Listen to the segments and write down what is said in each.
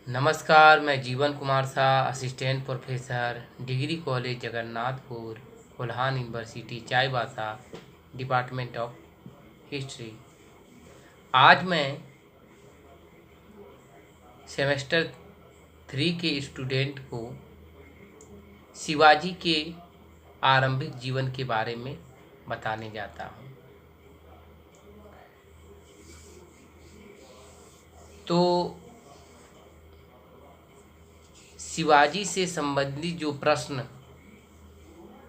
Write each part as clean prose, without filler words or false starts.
नमस्कार, मैं जीवन Kumar Shah, assistant professor, degree college Jagannathpur, Kolhan university, Chaibasa, department of history. आज मैं सेमेस्टर 3 के स्टूडेंट को शिवाजी के आरंभिक जीवन के बारे में बताने जाता हूँ। तो शिवाजी से संबंधित जो प्रश्न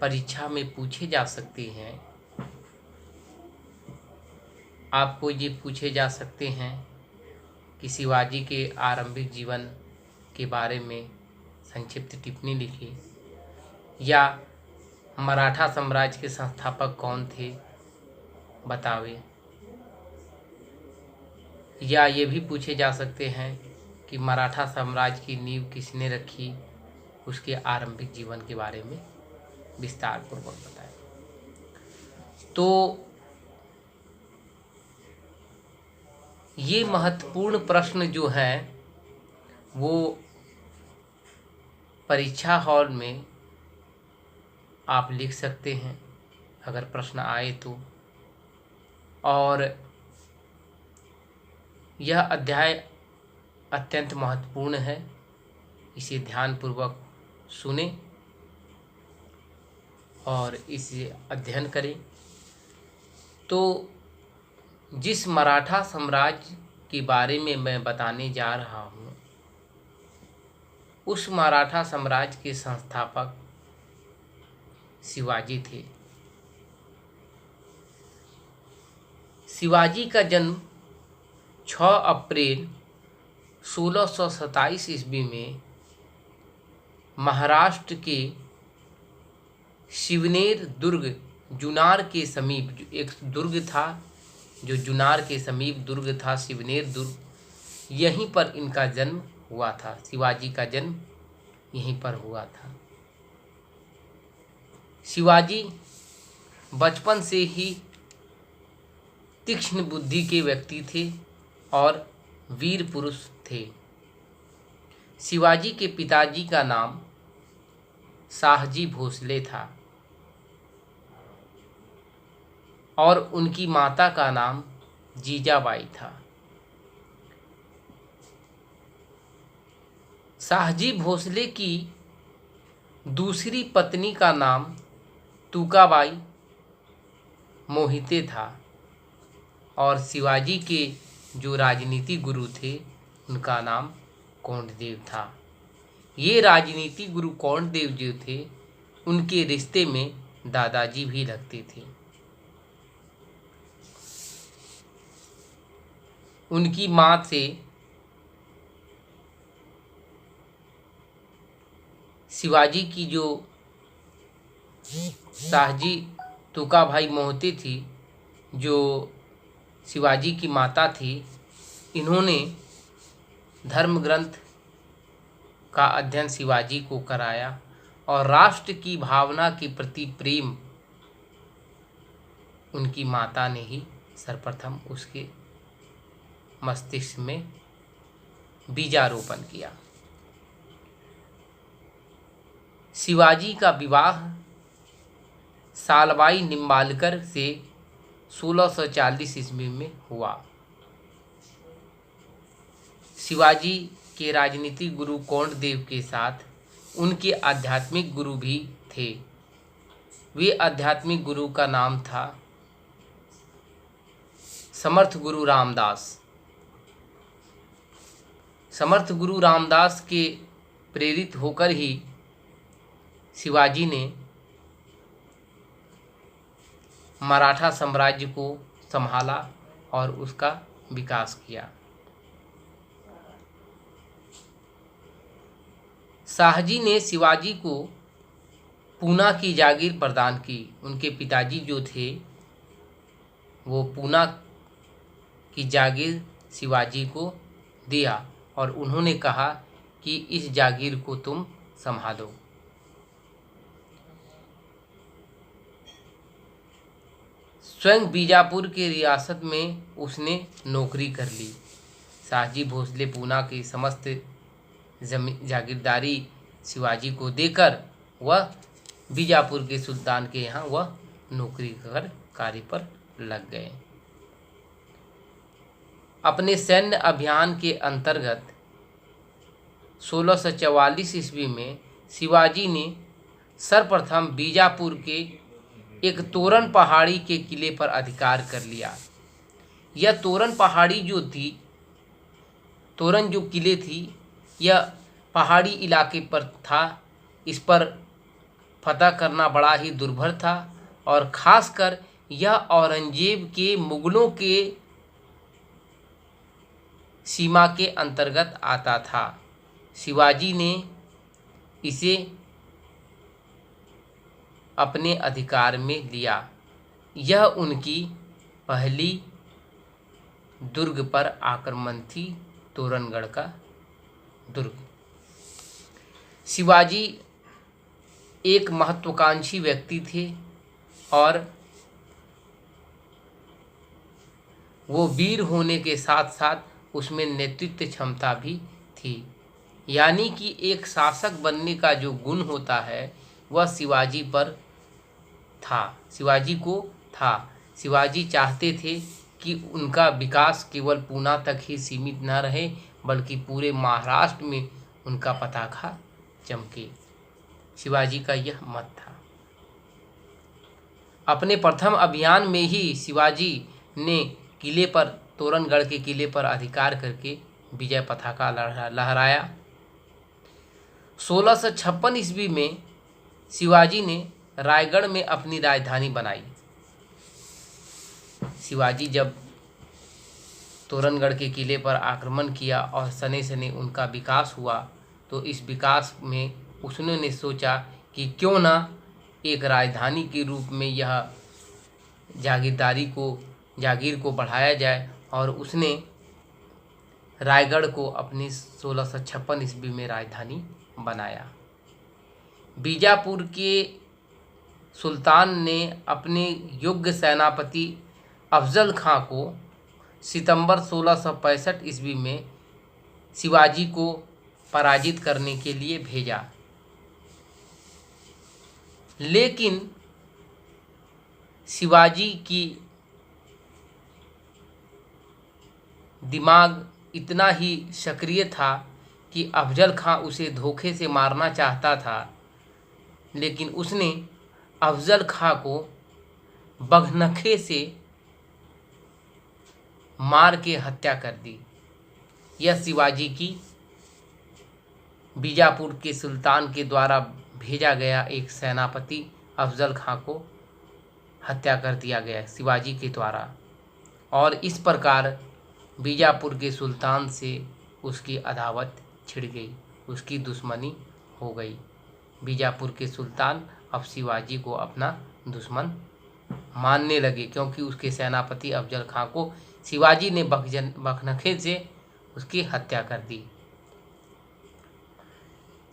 परीक्षा में पूछे जा सकते हैं, आपको ये पूछे जा सकते हैं कि शिवाजी के आरंभिक जीवन के बारे में संक्षिप्त टिप्पणी लिखिए, या मराठा साम्राज्य के संस्थापक कौन थे बतावे, या ये भी पूछे जा सकते हैं कि मराठा साम्राज्य की नींव किसने रखी, उसके आरंभिक जीवन के बारे में विस्तार पूर्वक बताएं। तो ये महत्वपूर्ण प्रश्न जो है वो परीक्षा हॉल में आप लिख सकते हैं अगर प्रश्न आए तो। और यह अध्याय अत्यंत महत्वपूर्ण है, इसे ध्यानपूर्वक सुने और इसे अध्ययन करें। तो जिस मराठा साम्राज्य के बारे में मैं बताने जा रहा हूँ, उस मराठा साम्राज्य के संस्थापक शिवाजी थे। शिवाजी का जन्म 6 अप्रैल 1627 ईस्वी में महाराष्ट्र के शिवनेर दुर्ग, जुनार के समीप एक दुर्ग था, जो जुनार के समीप दुर्ग था, शिवनेर दुर्ग, यहीं पर इनका जन्म हुआ था। शिवाजी का जन्म यहीं पर हुआ था। शिवाजी बचपन से ही तीक्ष्ण बुद्धि के व्यक्ति थे और वीर पुरुष थे। शिवाजी के पिताजी का नाम शाहजी भोसले था और उनकी माता का नाम जीजाबाई था। शाहजी भोसले की दूसरी पत्नी का नाम तुकाबाई मोहिते था और शिवाजी के जो राजनीति गुरु थे उनका नाम कोंडदेव था। ये राजनीति गुरु कोंडदेव जो थे, उनके रिश्ते में दादाजी भी लगते थे। उनकी माँ से शिवाजी की जो शाहजी तुकाबाई मोहिते थी, जो शिवाजी की माता थी, इन्होंने धर्म ग्रंथ का अध्ययन शिवाजी को कराया और राष्ट्र की भावना के प्रति प्रेम उनकी माता ने ही सर्वप्रथम उसके मस्तिष्क में बीजारोपण किया। शिवाजी का विवाह सालबाई निम्बालकर से 1640 ईस्वी में हुआ। शिवाजी के राजनीतिक गुरु कोंडदेव के साथ उनके आध्यात्मिक गुरु भी थे। वे आध्यात्मिक गुरु का नाम था समर्थ गुरु रामदास। समर्थ गुरु रामदास के प्रेरित होकर ही शिवाजी ने मराठा साम्राज्य को संभाला और उसका विकास किया। शाहजी ने शिवाजी को पूना की जागीर प्रदान की। उनके पिताजी जो थे वो पूना की जागीर शिवाजी को दिया और उन्होंने कहा कि इस जागीर को तुम संभालो। स्वयं बीजापुर के रियासत में उसने नौकरी कर ली। शाहजी भोसले पूना के समस्त जागीरदारी शिवाजी को देकर वह बीजापुर के सुल्तान के यहाँ वह नौकरी कर कार्य पर लग गए। अपने सैन्य अभियान के अंतर्गत 1644 ईस्वी में शिवाजी ने सर्वप्रथम बीजापुर के एक तोरण पहाड़ी के किले पर अधिकार कर लिया। यह तोरण पहाड़ी जो थी, तोरण जो किले थी, यह पहाड़ी इलाके पर था। इस पर फतह करना बड़ा ही दुर्भर था और ख़ासकर यह औरंगजेब के मुगलों के सीमा के अंतर्गत आता था। शिवाजी ने इसे अपने अधिकार में लिया। यह उनकी पहली दुर्ग पर आक्रमण थी, तोरणगढ़ का दुर्ग। शिवाजी एक महत्वाकांक्षी व्यक्ति थे और वो वीर होने के साथ साथ उसमें नेतृत्व क्षमता भी थी। यानी कि एक शासक बनने का जो गुण होता है वह शिवाजी पर था, शिवाजी को था। शिवाजी चाहते थे कि उनका विकास केवल पूना तक ही सीमित न रहे बल्कि पूरे महाराष्ट्र में उनका पताका चमके। शिवाजी का यह मत था। अपने प्रथम अभियान में ही शिवाजी ने किले पर, तोरणगढ़ के किले पर अधिकार करके विजय पताका लहराया। 1656 ईस्वी में शिवाजी ने रायगढ़ में अपनी राजधानी बनाई। शिवाजी जब तोरणगढ़ के किले पर आक्रमण किया और सने सने उनका विकास हुआ, तो इस विकास में उसने सोचा कि क्यों ना एक राजधानी के रूप में यह जागीर को बढ़ाया जाए, और उसने रायगढ़ को अपनी 1656 ईस्वी में राजधानी बनाया। बीजापुर के सुल्तान ने अपने योग्य सेनापति अफजल खां को सितंबर 1665 ईस्वी में शिवाजी को पराजित करने के लिए भेजा, लेकिन शिवाजी की दिमाग इतना ही सक्रिय था कि अफजल खां उसे धोखे से मारना चाहता था, लेकिन उसने अफजल खां को बगनखे से मार के हत्या कर दी। यह शिवाजी की बीजापुर के सुल्तान के द्वारा भेजा गया एक सेनापति अफजल खां को हत्या कर दिया गया शिवाजी के द्वारा, और इस प्रकार बीजापुर के सुल्तान से उसकी अदावत छिड़ गई, उसकी दुश्मनी हो गई। बीजापुर के सुल्तान अब शिवाजी को अपना दुश्मन मानने लगे, क्योंकि उसके सेनापति अफजल खां को शिवाजी ने बगनखे से उसकी हत्या कर दी।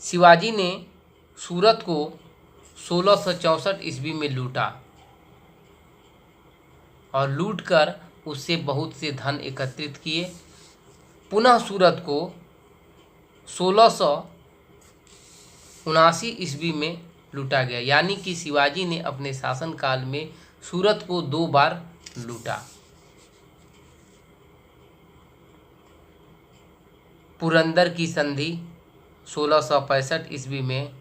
शिवाजी ने सूरत को 1664 ईस्वी में लूटा और लूटकर उससे बहुत से धन एकत्रित किए। पुनः सूरत को 1679 ईस्वी में लूटा गया, यानी कि शिवाजी ने अपने शासनकाल में सूरत को 2 बार लूटा। पुरंदर की संधि 1665 ईस्वी में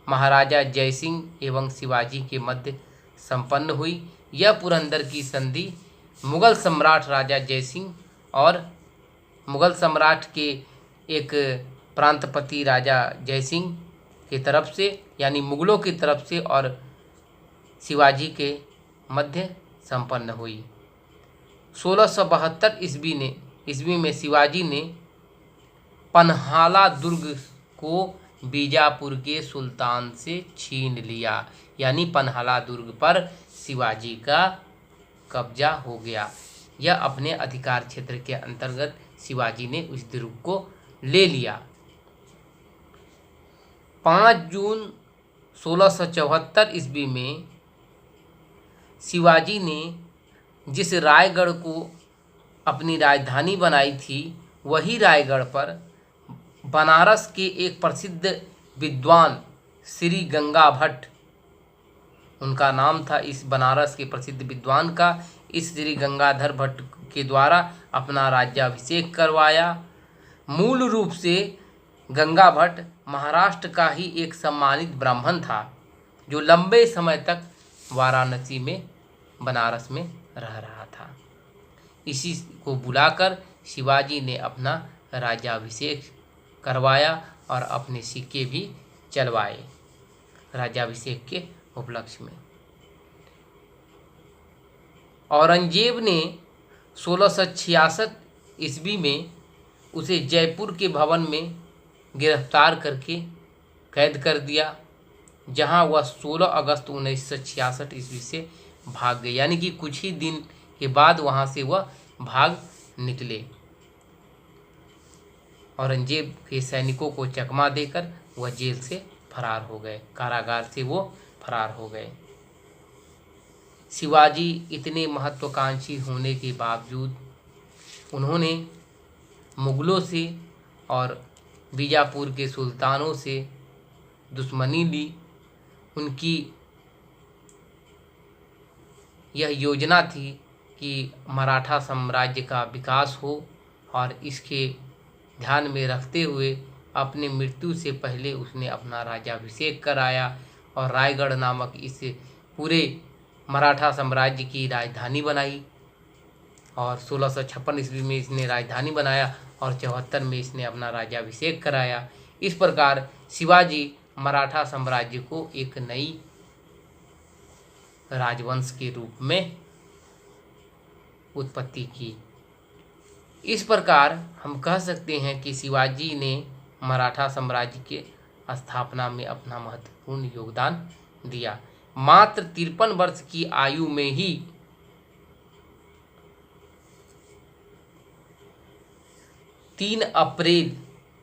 महाराजा जयसिंह एवं शिवाजी के मध्य संपन्न हुई। यह पुरंदर की संधि मुगल सम्राट राजा जयसिंह और मुगल सम्राट के एक प्रांतपति राजा जयसिंह की तरफ से, यानी मुगलों की तरफ से, और शिवाजी के मध्य संपन्न हुई। 1672 ईस्वी में शिवाजी ने पन्हाला दुर्ग को बीजापुर के सुल्तान से छीन लिया, यानी पन्हाला दुर्ग पर शिवाजी का कब्जा हो गया। यह अपने अधिकार क्षेत्र के अंतर्गत शिवाजी ने उस दुर्ग को ले लिया। 5 जून 1674 ईस्वी में शिवाजी ने जिस रायगढ़ को अपनी राजधानी बनाई थी, वही रायगढ़ पर बनारस के एक प्रसिद्ध विद्वान श्री गंगा भट्ट, उनका नाम था इस बनारस के प्रसिद्ध विद्वान का, इस श्री गंगाधर भट्ट के द्वारा अपना राज्याभिषेक करवाया। मूल रूप से गंगा भट्ट महाराष्ट्र का ही एक सम्मानित ब्राह्मण था जो लंबे समय तक वाराणसी में, बनारस में रह रहा था। इसी को बुलाकर शिवाजी ने अपना राज्याभिषेक करवाया और अपने सिक्के भी चलवाए राज्याभिषेक के उपलक्ष्य में। औरंगजेब ने 1666 ईस्वी में उसे जयपुर के भवन में गिरफ्तार करके कैद कर दिया, जहां वह 16 अगस्त 1966 ईस्वी से भाग गए, यानी कि कुछ ही दिन के बाद वहां से वह भाग निकले। औरंगजेब के सैनिकों को चकमा देकर वह जेल से फरार हो गए, कारागार से वो फरार हो गए। शिवाजी इतने महत्वाकांक्षी होने के बावजूद उन्होंने मुगलों से और बीजापुर के सुल्तानों से दुश्मनी ली। उनकी यह योजना थी कि मराठा साम्राज्य का विकास हो और इसके ध्यान में रखते हुए अपने मृत्यु से पहले उसने अपना राज्याभिषेक कराया और रायगढ़ नामक इस पूरे मराठा साम्राज्य की राजधानी बनाई। और 1656 ईस्वी में इसने राजधानी बनाया और 74 में इसने अपना राज्याभिषेक कराया। इस प्रकार शिवाजी मराठा साम्राज्य को एक नई राजवंश के रूप में उत्पत्ति की। इस प्रकार हम कह सकते हैं कि शिवाजी ने मराठा साम्राज्य के स्थापना में अपना महत्वपूर्ण योगदान दिया। मात्र 53 वर्ष की आयु में ही 3 अप्रैल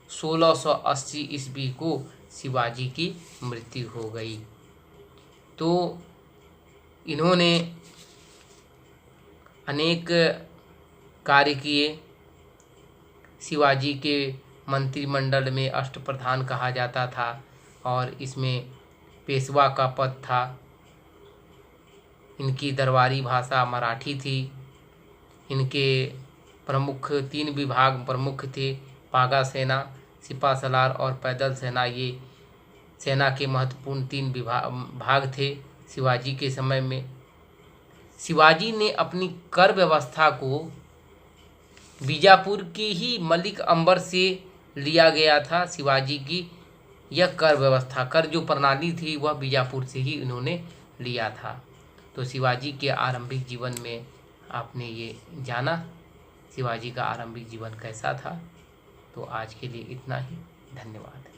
1680 ईस्वी को शिवाजी की मृत्यु हो गई। तो इन्होंने अनेक कार्य किए। शिवाजी के मंत्रिमंडल में अष्टप्रधान कहा जाता था और इसमें पेशवा का पद था। इनकी दरबारी भाषा मराठी थी। इनके प्रमुख 3 विभाग प्रमुख थे, पागा सेना, सिपा सलार और पैदल सेना। ये सेना के महत्वपूर्ण 3 भाग थे शिवाजी के समय में। शिवाजी ने अपनी कर व्यवस्था को बीजापुर के ही मलिक अंबर से लिया गया था। शिवाजी की यह कर व्यवस्था, कर जो प्रणाली थी वह बीजापुर से ही इन्होंने लिया था। तो शिवाजी के आरंभिक जीवन में आपने ये जाना शिवाजी का आरंभिक जीवन कैसा था। तो आज के लिए इतना ही। धन्यवाद।